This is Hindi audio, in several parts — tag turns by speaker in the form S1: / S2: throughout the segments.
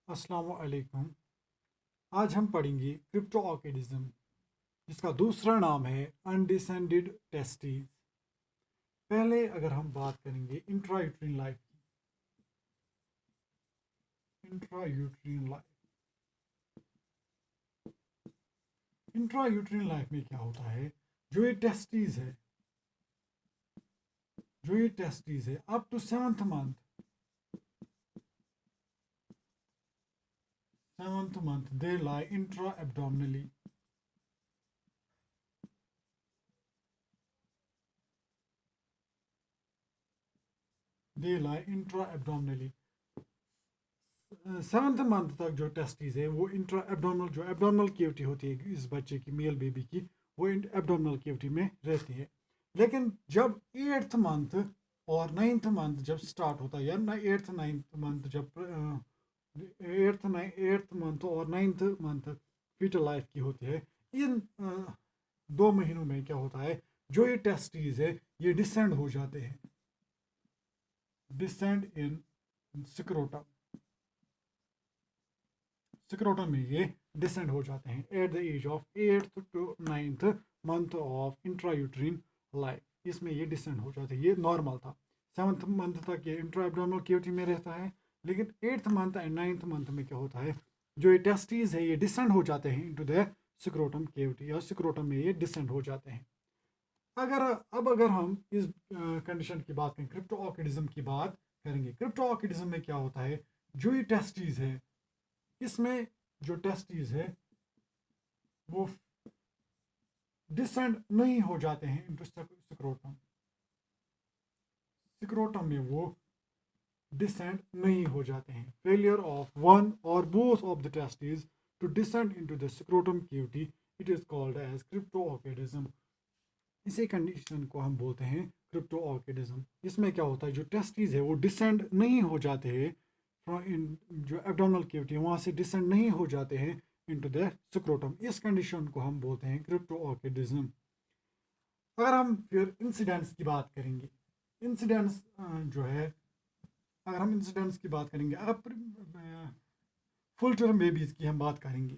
S1: अस्सलामु अलैकुम। आज हम पढ़ेंगे क्रिप्टोऑर्किडिज्म, जिसका दूसरा नाम है अनडिसेंडेड टेस्टीज। पहले अगर हम बात करेंगे इंट्रायूट्रिन लाइफ की। इंट्रायूट्रिन लाइफ इंट्रायूट्रिन लाइफ में क्या होता है? जो ये टेस्टीज है up to seventh month they lie intra abdominally. Seventh month तक जो टेस्टीज है वो इंट्रा एब्डोमिनल, जो एब्डोमिनल केविटी होती है इस बच्चे की, मेल बेबी की, वो एब्डोमिनल केविटी में रहती है। लेकिन जब एट्थ मंथ और नाइन्थ मंथ जब स्टार्ट होता है, या ना एट्थ नाइन्थ मंथ, जब एट्थ मंथ और नाइन्थ मंथ फीटल लाइफ की होती है, इन 2 महीनों में क्या होता है, जो ये टेस्टीज है ये डिसेंड हो जाते हैं, डिसेंड इन स्क्रोटम। स्क्रोटम में ये डिसेंड हो जाते हैं at the age of 8th to 9th month of intrauterine life. इसमें ये डिसेंड हो जाते हैं, ये नॉर्मल था। 7th मंथ तक ये इंट्रा एब्डोमिनल केविटी में रहता है, लेकिन 8th month and 9th month में क्या होता है, जो ये टेस्टीज है ये डिसेंड हो जाते हैं इनटू द स्क्रोटम केविटी, या स्क्रोटम में ये डिसेंड हो जाते हैं। अगर हम इस कंडीशन की बात करें, क्रिप्टोऑर्किडिज्म की बात करेंगे। क्रिप्टोऑर्किडिज्म में क्या होता है, जो ये टेस्टीज है, इसमें जो टेस्टीज है वो डिसेंड नहीं हो जाते हैं इनटू स्क्रोटम। स्क्रोटम में वो डिसेंड नहीं हो जाते हैं। फेलियर ऑफ वन और both of the testes to descend into the scrotum cavity, it is called as cryptorchidism. इसी कंडीशन को हम बोलते हैं क्रिप्टोऑर्किडिज्म। इसमें क्या होता है, जो टेस्टीज है वो डिसेंड नहीं हो जाते हैं, जो एब्डोमिनल केविटी वहाँ से डिसेंड नहीं हो जाते हैं इनटू द स्क्रोटम। इस कंडीशन को हम बोलते हैं क्रिप्टोऑर्किडिज्म। अगर हम फिर इंसिडेंट्स की बात करेंगे, इंसिडेंट्स जो है, अगर हम इंसिडेंट्स की बात करेंगे, अगर फुल टर्म बेबीज की हम बात करेंगे,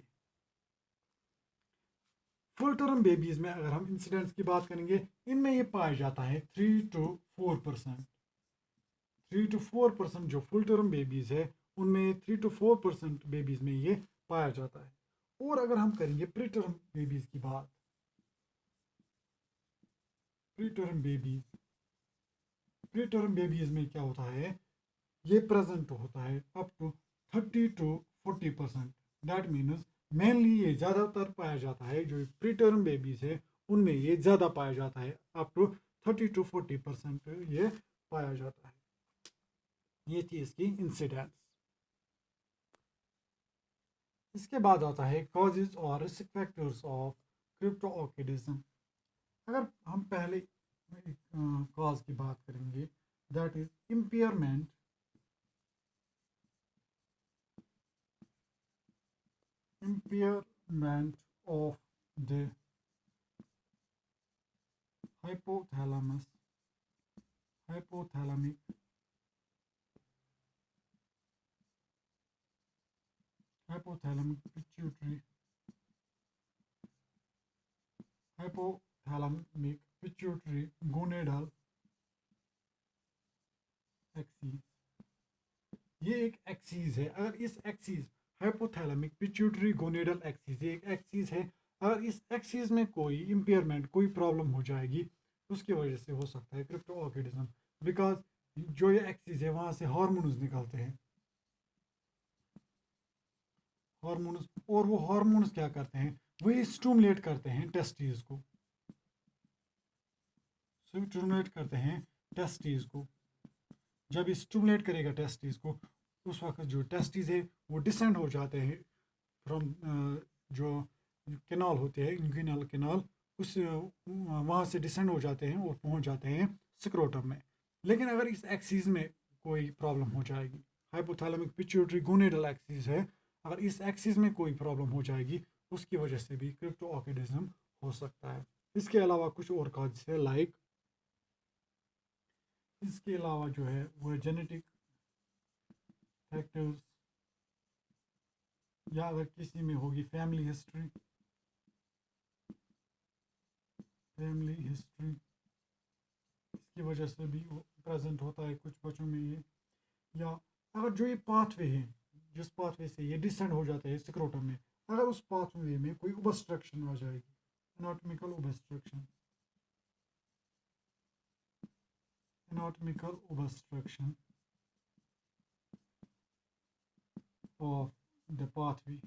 S1: फुल टर्म बेबीज में अगर हम इंसिडेंट्स की बात करेंगे, इनमें ये पाया जाता है 3 to 4%। 3 to 4% जो फुल टर्म बेबीज है उनमें 3 to 4% बेबीज में ये पाया जाता है। और अगर हम करेंगे प्री टर्म बेबीज की बात, preterm babies preterm babies में क्या होता है, ये प्रेजेंट होता है up to 30 to 40%। That means mainly ये ज़्यादातर पाया जाता है, जो प्री टर्म बेबीज है उनमें ये ज़्यादा पाया जाता है, अप टू 30 to 40% ये पाया जाता है। ये थी इसकी इंसिडेंट्स। इसके बाद आता है कॉजेज और रिस्क फैक्टर्स ऑफ क्रिप्टोऑर्किडिज्म। अगर हम पहले कॉज की बात करेंगे, that is impairment of the hypothalamic pituitary gonadal axis। ये एक एक्सीज है। अगर इस axis hypothalamic pituitary gonadal axis, ये एक एक्सीज है, अगर इस एक्सीज में कोई इम्पेयरमेंट, कोई प्रॉब्लम हो जाएगी, उसकी वजह से हो सकता है क्रिप्टोऑर्किडिज्म। बिकॉज जो ये एक्सीज है वहाँ से हार्मोन्स निकलते हैं, हार्मोन्स, और वो हार्मोन्स क्या करते हैं, वही स्टिमुलेट करते हैं टेस्टीज को, स्टिमुलेट करते हैं टेस्टीज को। जब ये स्टिमुलेट करेगा टेस्टीज को, उस वक्त जो टेस्टीज है वो डिसेंड हो जाते हैं फ्रॉम जो कैनाल होते हैं, इंग्विनल कैनाल, उस वहाँ से डिसेंड हो जाते हैं और पहुँच जाते हैं स्क्रोटम में। लेकिन अगर इस एक्सिस में कोई प्रॉब्लम हो जाएगी, हाइपोथैलेमिक पिट्यूटरी गोनेडल एक्सिस है, अगर इस एक्सिस में कोई प्रॉब्लम हो जाएगी, उसकी वजह से भी क्रिप्टोऑर्किडिज्म हो सकता है। इसके अलावा कुछ और काज है, लाइक इसके अलावा जो है वो जेनेटिक फैक्टर्स, या अगर किसी में होगी फैमिली हिस्ट्री, इसकी वजह से भी प्रेजेंट होता है कुछ बच्चों में ये। या अगर जो ये पाथवे है, जिस पाथवे से ये डिसेंड हो जाता है स्क्रोटम में, अगर उस पाथवे में कोई ओब्स्ट्रक्शन आ जाएगी, एनाटॉमिकल ओब्स्ट्रक्शन, ऑफ द पाथवे,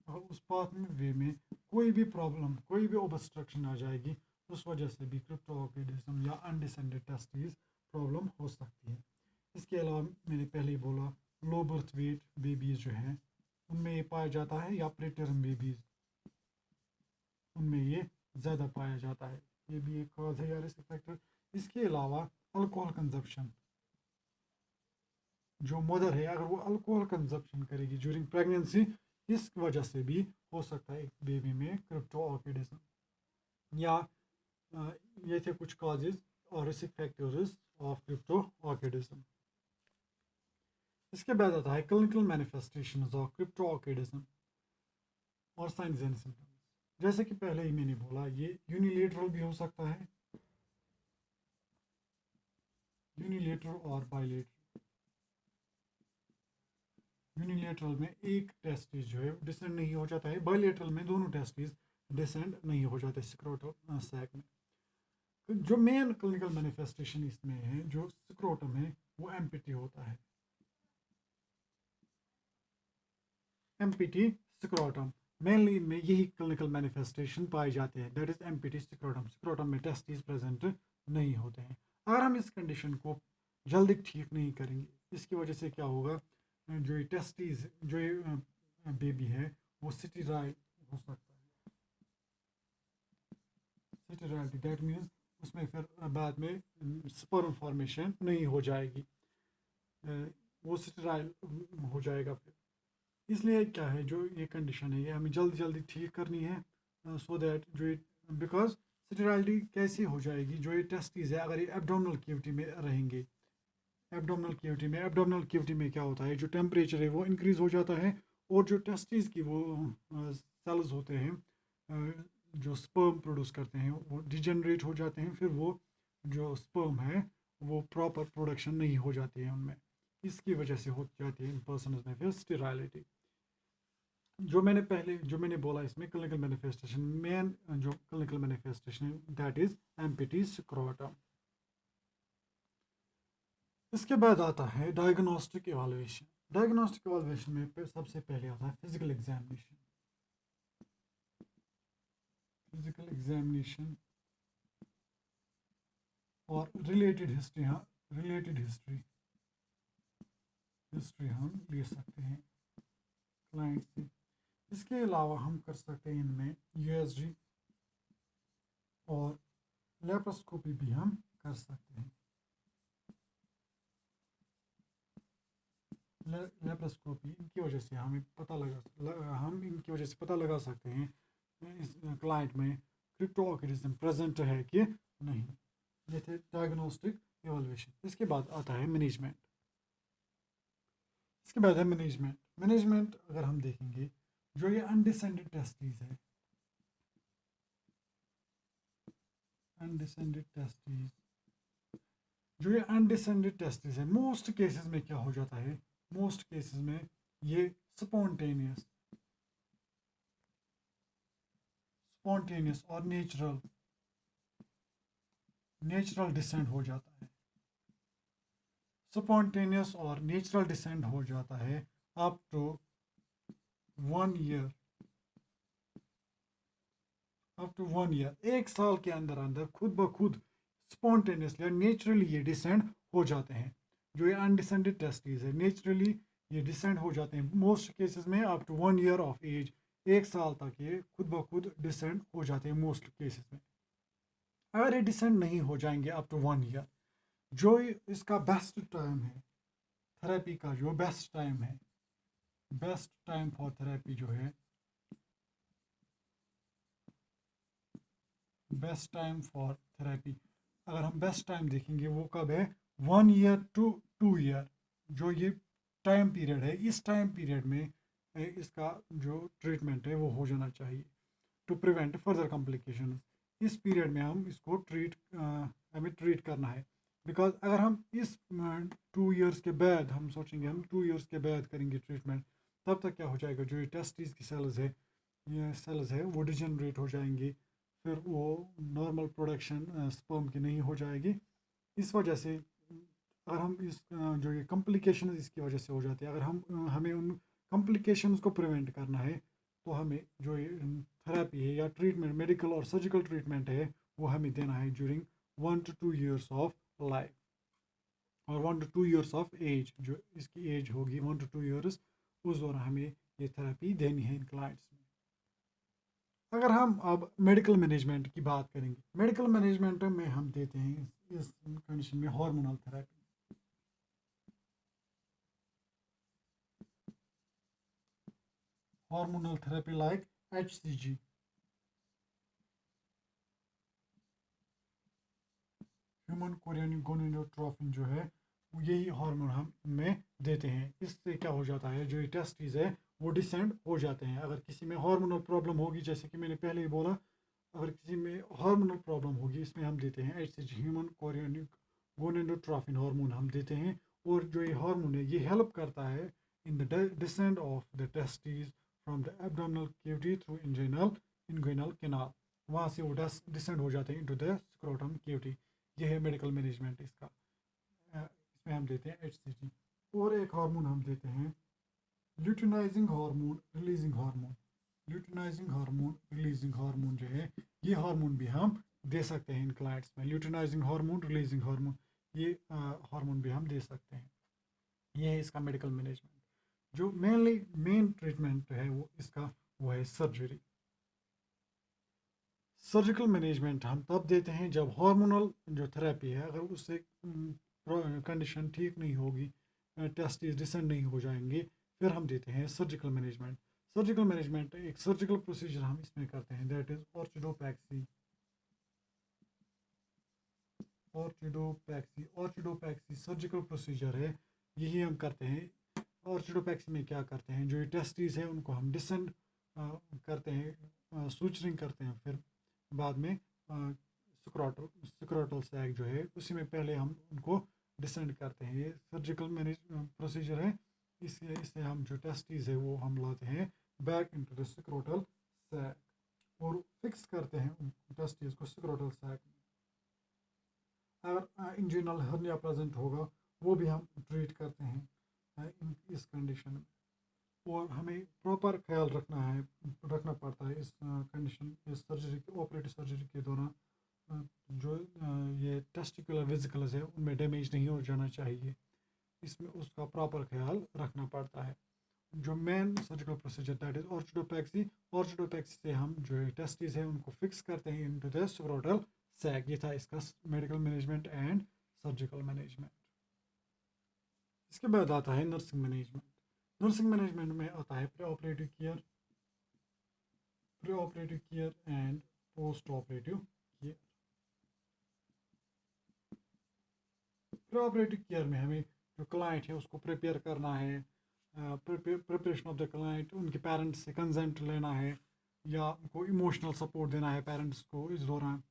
S1: और उस पाथवे में कोई भी प्रॉब्लम, कोई भी ओब्स्ट्रक्शन आ जाएगी, उस वजह से भी क्रिप्टोऑर्किडिज्म या अनडिसेंडेड टेस्टिस प्रॉब्लम हो सकती है। इसके अलावा मैंने पहले ही बोला, लो बर्थ वेट बेबीज़ जो हैं उनमें ये पाया जाता है, या प्रीटर्म बेबीज़ उनमें ये ज़्यादा पाया जाता है, ये भी एक कॉज है या रिस्क फैक्टर। इसके अलावा अल्कोहल कंजप्शन, जो मदर है अगर वो अल्कोहल कंजप्शन करेगी ड्यूरिंग प्रेगनेंसी, इस वजह से भी हो सकता है एक बेबी में क्रिप्टोऑर्किडिज्म। या ये थे कुछ कॉजेज और रिस्क फैक्टर्स ऑफ क्रिप्टोऑर्किडिज्म। इसके बाद आता है क्लिनिकल मैनिफेस्टेशंस ऑफ क्रिप्टोऑर्किडिज्म और साइंस एंड सिम्टम्स। जैसे कि पहले ही मैंने बोला, ये यूनिलेटरल भी हो सकता है, यूनिलेटरल और बाइलेटरल। यूनिलेटरल में एक टेस्टिस जो है डिसेंड नहीं हो जाता है, बाइलेटरल में दोनों टेस्टिस डिसेंड नहीं हो जाते स्क्रोटम सैक में। जो मेन क्लिनिकल मैनिफेस्टेशन इसमें है, जो स्क्रोटम है वो एम्पिटी होता है, एम्पिटी स्क्रोटम। मेनली इनमें यही क्लिनिकल मैनिफेस्टेशन पाए जाते हैं, that is empty scrotum, scrotum में टेस्टिस प्रेजेंट नहीं होते हैं। अगर हम इस कंडीशन को जल्दी ठीक नहीं करेंगे, इसकी वजह से क्या होगा, जो ये टेस्टिस, जो ये बेबी है वो स्टेराइल हो सकता है, स्टेराइलिटी दैट मीन्स उसमें फिर बाद में स्पर्म फॉर्मेशन नहीं हो जाएगी, वो स्टेराइल हो जाएगा फिर। इसलिए क्या है, जो ये कंडीशन है ये हमें जल्दी जल्दी ठीक करनी है, सो दैट जो ये, बिकॉज स्टेराइलिटी कैसे हो जाएगी, जो ये टेस्टिस है अगर ये एब्डोमिनल कैविटी में रहेंगे, एब्डोमिनल कैविटी में क्या होता है, जो टेम्परेचर है वो इंक्रीज़ हो जाता है, और जो टेस्टिस की वो सेल्स होते हैं जो स्पर्म प्रोड्यूस करते हैं वो डिजेनरेट हो जाते हैं, फिर वो जो स्पर्म है वो प्रॉपर प्रोडक्शन नहीं हो जाती है उनमें, इसकी वजह से हो जाती है इन पर्सनस में फिर स्टेराइलिटी। जो मैंने बोला इसमें क्लिनिकल मैनिफेस्टेशन, मेन जो clinical manifestation that is empty scrotum. इसके बाद आता है डायग्नोस्टिक इवैल्यूएशन। डायग्नोस्टिक इवैल्यूएशन में सबसे पहले आता है फिजिकल एग्जामिनेशन, और रिलेटेड हिस्ट्री, हाँ रिलेटेड हिस्ट्री हम ले सकते हैं क्लाइंट से। इसके अलावा हम कर सकते हैं इनमें यूएसजी और लेप्रोस्कोपी भी हम कर सकते हैं। लेप्रोस्कोपी इनकी वजह से हमें हम इनकी वजह से पता लगा सकते हैं इस क्लाइंट में क्रिप्टोऑर्किडिज्म प्रेजेंट है कि नहीं। ये थे डायग्नोस्टिक इवैल्यूएशन। इसके बाद आता है मैनेजमेंट। मैनेजमेंट अगर हम देखेंगे, जो ये अनडिसेंडेड टेस्टिस है, मोस्ट केसेस में क्या हो जाता है, मोस्ट केसेस में ये स्पॉन्टेनियस और नेचुरल डिसेंड हो जाता है, स्पॉन्टेनियस और नेचुरल डिसेंड हो जाता है अप टू 1 ईयर, एक साल के अंदर अंदर खुद ब खुद स्पॉन्टेनियसली नेचुरली ये डिसेंड हो जाते हैं। जो ये अनडिसेंडेड टेस्टिस है नेचुरली ये डिसेंड हो जाते हैं मोस्ट केसेस में up to 1 year of age, एक साल तक ये खुद ब खुद डिसेंड हो जाते हैं मोस्ट केसेस में। अगर ये डिसेंड नहीं हो जाएंगे अप टू 1 ईयर, जो इसका बेस्ट टाइम है थेरेपी का, जो बेस्ट टाइम फॉर थेरेपी जो है, बेस्ट टाइम फॉर थेरेपी अगर हम बेस्ट टाइम देखेंगे वो कब है, 1 ईयर टू 2 ईयर, जो ये टाइम पीरियड है, इस टाइम पीरियड में इसका जो ट्रीटमेंट है वो हो जाना चाहिए टू प्रिवेंट फर्दर कॉम्प्लिकेशन। इस पीरियड में हम इसको हमें ट्रीट करना है। बिकॉज अगर हम इस 2 इयर्स के बाद हम सोचेंगे हम 2 इयर्स के बाद करेंगे ट्रीटमेंट, तब तक क्या हो जाएगा, जो ये टेस्टिस की सेल्स है वो डिजनरेट हो जाएंगी, फिर वो नॉर्मल प्रोडक्शन स्पर्म की नहीं हो जाएगी। इस वजह से अगर हम जो ये कॉम्प्लिकेशन इसकी वजह से हो जाती है, अगर हमें उन कॉम्प्लिकेशंस को प्रिवेंट करना है तो हमें जो ये थेरेपी है या ट्रीटमेंट, मेडिकल और सर्जिकल ट्रीटमेंट है, वो हमें देना है during 1 to 2 years of life और 1 to 2 years ऑफ एज। जो इसकी एज होगी 1 to 2 years, उस दौरान हमें ये थेरेपी देनी है इन क्लाइंट्स में। अगर हम अब मेडिकल मैनेजमेंट की बात करेंगे, मेडिकल मैनेजमेंट में हम देते हैं इस कंडीशन में hormonal therapy. Hormonal therapy like HCG। Human Korean gonadotropin जो है यही हार्मोन हम इनमें देते हैं। इससे क्या हो जाता है, जो ये टेस्टिस है वो डिसेंड हो जाते हैं। अगर किसी में हार्मोनल प्रॉब्लम होगी, जैसे कि मैंने पहले ही बोला, अगर किसी में हार्मोनल प्रॉब्लम होगी, इसमें हम देते हैं HCG, human Korean gonadotropin hormone हम देते हैं। और जो ये हार्मोन है ये हेल्प करता है in the descend of the testis from the abdominal cavity through inguinal canal. वहाँ से वो डिसेंड हो जाते हैं इनटू द स्क्रोटम कैविटी। ये है मेडिकल मैनेजमेंट इसका। इसमें हम देते हैं HCG। और एक हार्मोन हम देते हैं luteinizing hormone releasing hormone. Luteinizing hormone releasing hormone जो है ये हार्मोन भी हम दे सकते हैं इन क्लाइंट्स में। ल्यूटिनाइजिंग हार्मोन, रिलीजिंग हार्मोन, ये हार्मोन भी हम दे सकते हैं। ये है इसका मेडिकल मैनेजमेंट। जो मेन ट्रीटमेंट है वो है सर्जरी। सर्जिकल मैनेजमेंट हम तब देते हैं जब हार्मोनल जो थेरेपी है, अगर उससे कंडीशन ठीक नहीं होगी, टेस्टिस डिसेंड नहीं हो जाएंगे, फिर हम देते हैं सर्जिकल मैनेजमेंट। सर्जिकल मैनेजमेंट एक सर्जिकल प्रोसीजर हम इसमें करते हैं, that is orchidopexy. ऑर्चिडोपैक्सी surgical procedure है, यही हम करते हैं। ऑर्चिडोपैक्सी में क्या करते हैं, जो ये टेस्टिस है उनको हम डिसेंड करते हैं, सूचरिंग करते हैं, फिर बाद में स्क्रोटल सैक जो है उसी में पहले हम उनको डिसेंड करते हैं। ये सर्जिकल मैनेज प्रोसीजर है। इससे हम जो टेस्टिस है वो हम लाते हैं back into the scrotal sac और फिक्स करते हैं उन टेस्टिस को स्क्रोटल सैक में। अगर इंजिनल हर्निया प्रेजेंट होगा वो भी हम ट्रीट करते हैं इस कंडीशन में। और हमें प्रॉपर ख्याल रखना पड़ता है इस कंडीशन, इस सर्जरी, ऑपरेटिव सर्जरी के दौरान जो ये टेस्टिकुलर वेसिकल्स है उनमें डैमेज नहीं हो जाना चाहिए, इसमें उसका प्रॉपर ख्याल रखना पड़ता है। जो main surgical procedure that is orchidopexy. Orchidopexy से हम जो टेस्टिस है उनको फिक्स करते हैं इनटू द स्क्रोटल सैक। ये था इसका medical management and surgical management. इसके बाद आता है नर्सिंग मैनेजमेंट। नर्सिंग मैनेजमेंट में आता है pre operative care and post operative care. Pre operative care में हमें जो क्लाइंट है उसको प्रिपेयर करना है, प्रिपरेशन ऑफ द क्लाइंट, उनके पेरेंट्स से कंसेंट लेना है या उनको इमोशनल सपोर्ट देना है पेरेंट्स को इस दौरान,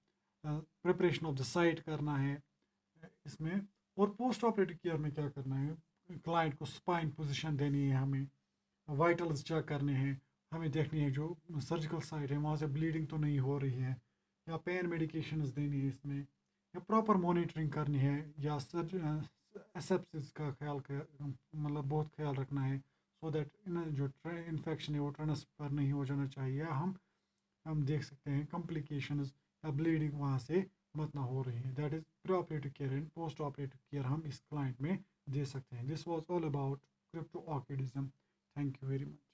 S1: प्रिपरेशन ऑफ द साइट करना है इसमें। और पोस्ट ऑपरेटिव केयर में क्या करना है, क्लाइंट को स्पाइन पोजीशन देनी है, हमें वाइटल्स चेक करने हैं, हमें देखनी है जो सर्जिकल साइट है वहाँ से ब्लीडिंग तो नहीं हो रही है, या पेन मेडिकेशंस देनी है इसमें, या प्रॉपर मॉनिटरिंग करनी है, या एसेप्सिस का मतलब बहुत ख्याल रखना है, सो दैट जो इन्फेक्शन है वो ट्रांसफर नहीं हो जाना चाहिए। हम देख सकते हैं कॉम्प्लिकेशंस या ब्लीडिंग वहाँ से मत ना हो रही है। That is pre operative care and post operative care हम इस क्लाइंट में दे सकते हैं। This was all about cryptorchidism. Thank you very much.